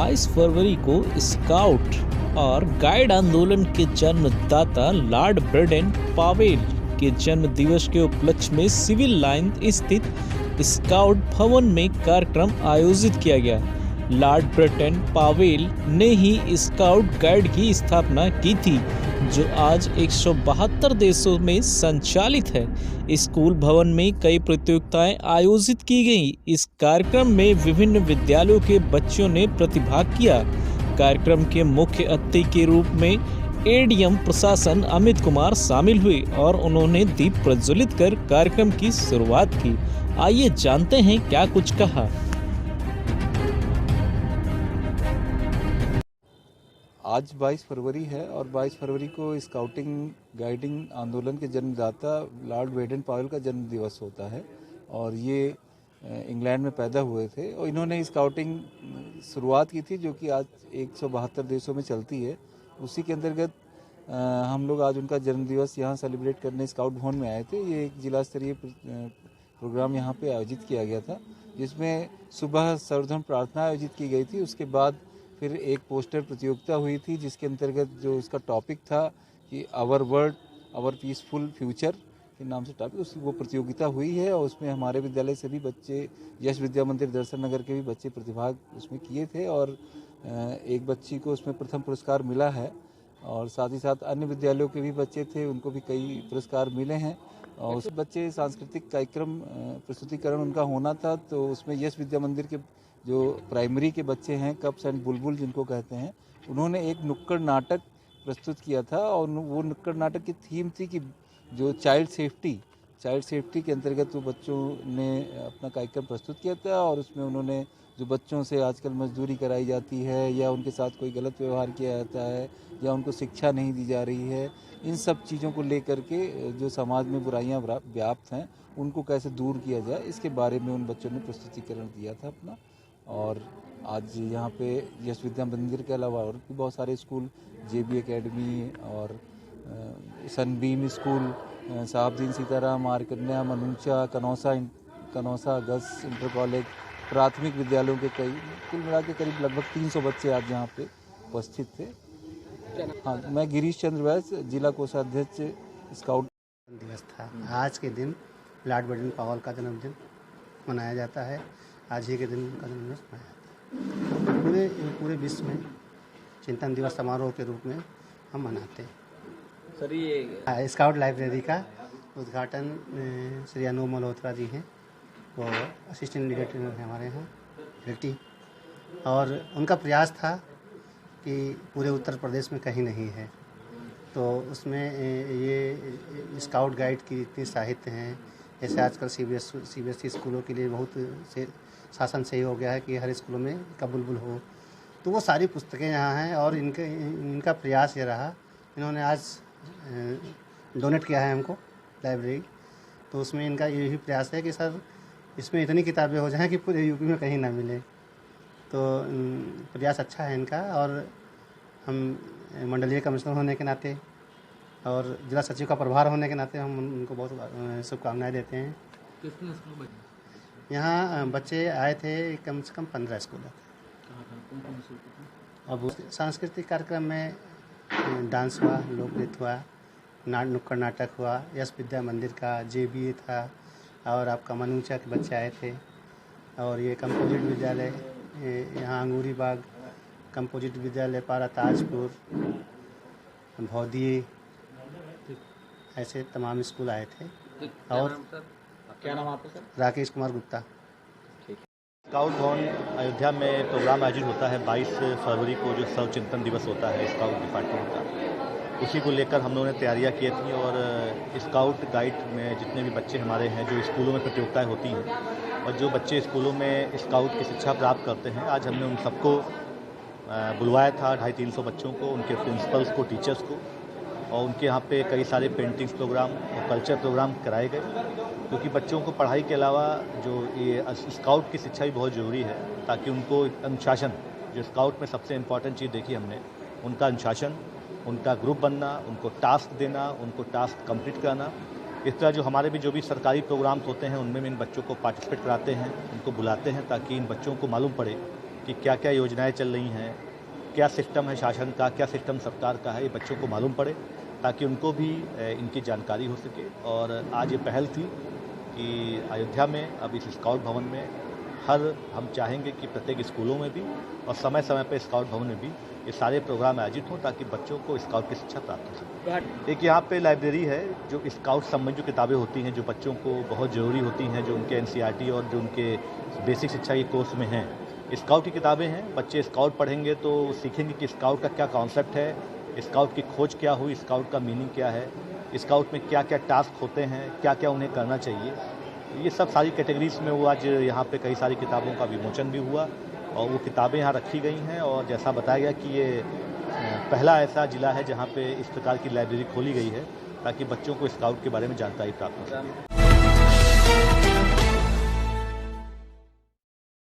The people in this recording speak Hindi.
22 फरवरी को स्काउट और गाइड आंदोलन के जन्मदाता लॉर्ड ब्रेडन पावेल के जन्म दिवस के उपलक्ष्य में सिविल लाइन स्थित स्काउट भवन में कार्यक्रम आयोजित किया गया। लॉर्ड ब्रेडन पावेल ने ही स्काउट गाइड की स्थापना की थी, जो आज 172 देशों में संचालित है। स्कूल भवन में कई प्रतियोगिताएं आयोजित की गईं। इस कार्यक्रम में विभिन्न विद्यालयों के बच्चों ने प्रतिभाग किया। कार्यक्रम के मुख्य अतिथि के रूप में एडीएम प्रशासन अमित कुमार शामिल हुए और उन्होंने दीप प्रज्वलित कर कार्यक्रम की शुरुआत की। आइए जानते हैं क्या कुछ कहा। आज 22 फरवरी है और 22 फरवरी को स्काउटिंग गाइडिंग आंदोलन के जन्मदाता लॉर्ड ब्रेडन पावेल का जन्म दिवस होता है और ये इंग्लैंड में पैदा हुए थे और इन्होंने स्काउटिंग शुरुआत की थी, जो कि आज 172 देशों में चलती है। उसी के अंतर्गत हम लोग आज उनका जन्म दिवस यहाँ सेलिब्रेट करने स्काउट भवन में आए थे। ये एक जिला स्तरीय प्रोग्राम यहाँ पे आयोजित किया गया था, जिसमें सुबह सर्वधर्म प्रार्थना आयोजित की गई थी। उसके बाद फिर एक पोस्टर प्रतियोगिता हुई थी, जिसके अंतर्गत जो उसका टॉपिक था कि our world our peaceful future के नाम से टॉपिक, उसकी वो प्रतियोगिता हुई है और उसमें हमारे विद्यालय से भी बच्चे, यश विद्या मंदिर दर्शन नगर के भी बच्चे प्रतिभाग उसमें किए थे और एक बच्ची को उसमें प्रथम पुरस्कार मिला है और साथ ही साथ अन्य विद्यालयों के भी बच्चे थे, उनको भी कई पुरस्कार मिले हैं। और उस बच्चे सांस्कृतिक कार्यक्रम प्रस्तुतिकरण उनका होना था, तो उसमें यश विद्या मंदिर के जो प्राइमरी के बच्चे हैं, कप्स एंड बुलबुल जिनको कहते हैं, उन्होंने एक नुक्कड़ नाटक प्रस्तुत किया था और वो नुक्कड़ नाटक की थीम थी कि जो चाइल्ड सेफ्टी के अंतर्गत वो बच्चों ने अपना कार्यक्रम प्रस्तुत किया था और उसमें उन्होंने जो बच्चों से आजकल मजदूरी कराई जाती है या उनके साथ कोई गलत व्यवहार किया जाता है या उनको शिक्षा नहीं दी जा रही है, इन सब चीज़ों को लेकर के जो समाज में बुराइयाँ व्याप्त हैं उनको कैसे दूर किया जाए, इसके बारे में उन बच्चों ने प्रस्तुतिकरण दिया था अपना। और आज यहाँ पे यश विद्या मंदिर के अलावा और भी बहुत सारे स्कूल, जेबी एकेडमी और Sunbeam school, Sahabdeen Sitaram, R Kanya, Manucha, कनौसा गस इंटर कॉलेज, प्राथमिक विद्यालयों के कई, कुल मिला के करीब लगभग 300 बच्चे आज यहाँ पे उपस्थित थे। हाँ, मैं गिरीश चंद्र वैश्य, जिला कोषाध्यक्ष स्काउट। दिवस था। आज के दिन लॉर्ड ब्रेडन पावेल का जन्मदिन मनाया जाता है। आज ही के दिन का जन्मदिन मनाया जाता है। पूरे विश्व में चिंतन दिवस समारोह के रूप में हम मनाते हैं। सर, ये स्काउट लाइब्रेरी का उद्घाटन श्री अनु मल्होत्रा जी हैं, वो असिस्टेंट डायरेक्टर हैं हमारे यहाँ डिप्टी, और उनका प्रयास था कि पूरे उत्तर प्रदेश में कहीं नहीं है, तो उसमें ये स्काउट गाइड की इतनी साहित्य हैं। जैसे आजकल सीबीएसई स्कूलों के लिए बहुत से शासन सही हो गया है कि हर स्कूलों में का बुलबुल हो, तो वो सारी पुस्तकें यहाँ हैं और इनका प्रयास ये रहा। इन्होंने आज डोनेट किया है हमको लाइब्रेरी, तो उसमें इनका यही प्रयास है कि सर इसमें इतनी किताबें हो जाएं कि पूरे यूपी में कहीं ना मिले। तो प्रयास अच्छा है इनका और हम मंडलीय कमिश्नर होने के नाते और जिला सचिव का प्रभार होने के नाते हम उनको बहुत शुभकामनाएं देते हैं। कितने स्कूल बचे? यहाँ बच्चे आए थे कम से कम 15 स्कूल। अब सांस्कृतिक कार्यक्रम में डांस हुआ, लोक नृत्य हुआ, नुक्कड़ नाटक हुआ, यश विद्या मंदिर का जेबीए था और आपका मनुचा के बच्चे आए थे। और ये कंपोजिट विद्यालय यहाँ अंगूरी बाग, कंपोजिट विद्यालय पारा ताजपुर, भौदिये, ऐसे तमाम स्कूल आए थे। और क्या नाम आपका सर? राकेश कुमार गुप्ता। स्काउट भवन अयोध्या में प्रोग्राम आयोजित होता है 22 फरवरी को, जो सर्व चिंतन दिवस होता है स्काउट डिपार्टमेंट का। उसी को लेकर हम लोगों ने तैयारियां की थी और स्काउट गाइड में जितने भी बच्चे हमारे हैं, जो स्कूलों में प्रतियोगिताएं होती हैं और जो बच्चे स्कूलों में स्काउट की शिक्षा प्राप्त करते हैं, आज हमने उन सबको बुलवाया था, 250-300 बच्चों को, उनके प्रिंसिपल्स को, टीचर्स को, और उनके यहाँ पे कई सारे पेंटिंग्स प्रोग्राम और कल्चर प्रोग्राम कराए गए, क्योंकि बच्चों को पढ़ाई के अलावा जो ये स्काउट की शिक्षा भी बहुत ज़रूरी है, ताकि उनको अनुशासन, जो स्काउट में सबसे इम्पॉर्टेंट चीज़ देखी हमने, उनका अनुशासन, उनका ग्रुप बनना, उनको टास्क देना, उनको टास्क कंप्लीट कराना। इस तरह जो हमारे भी जो भी सरकारी प्रोग्राम्स होते हैं उनमें इन बच्चों को पार्टिसिपेट कराते हैं, उनको बुलाते हैं, ताकि इन बच्चों को मालूम पड़े कि क्या क्या योजनाएं चल रही हैं, क्या सिस्टम है शासन का, क्या सिस्टम सरकार का है, ये बच्चों को मालूम पड़े ताकि उनको भी इनकी जानकारी हो सके। और आज ये पहल थी कि अयोध्या में अब इस स्काउट भवन में हम चाहेंगे कि प्रत्येक स्कूलों में भी और समय समय पर स्काउट भवन में भी ये सारे प्रोग्राम आयोजित हों ताकि बच्चों को स्काउट की शिक्षा प्राप्त हो सके। एक यहाँ पे लाइब्रेरी है जो स्काउट संबंधी जो किताबें होती हैं जो बच्चों को बहुत ज़रूरी होती हैं, जो उनके NCERT और जो उनके बेसिक शिक्षा के कोर्स में हैं, स्काउट की किताबें हैं। बच्चे स्काउट पढ़ेंगे तो सीखेंगे कि स्काउट का क्या कॉन्सेप्ट है, स्काउट की खोज क्या हुई, स्काउट का मीनिंग क्या है, स्काउट में क्या क्या टास्क होते हैं, क्या क्या उन्हें करना चाहिए। ये सब सारी कैटेगरीज में वो आज यहाँ पे कई सारी किताबों का विमोचन भी हुआ और वो किताबें यहाँ रखी गई हैं। और जैसा बताया गया कि ये पहला ऐसा ज़िला है जहाँ पे इस प्रकार की लाइब्रेरी खोली गई है ताकि बच्चों को स्काउट के बारे में जानकारी प्राप्त हो सके।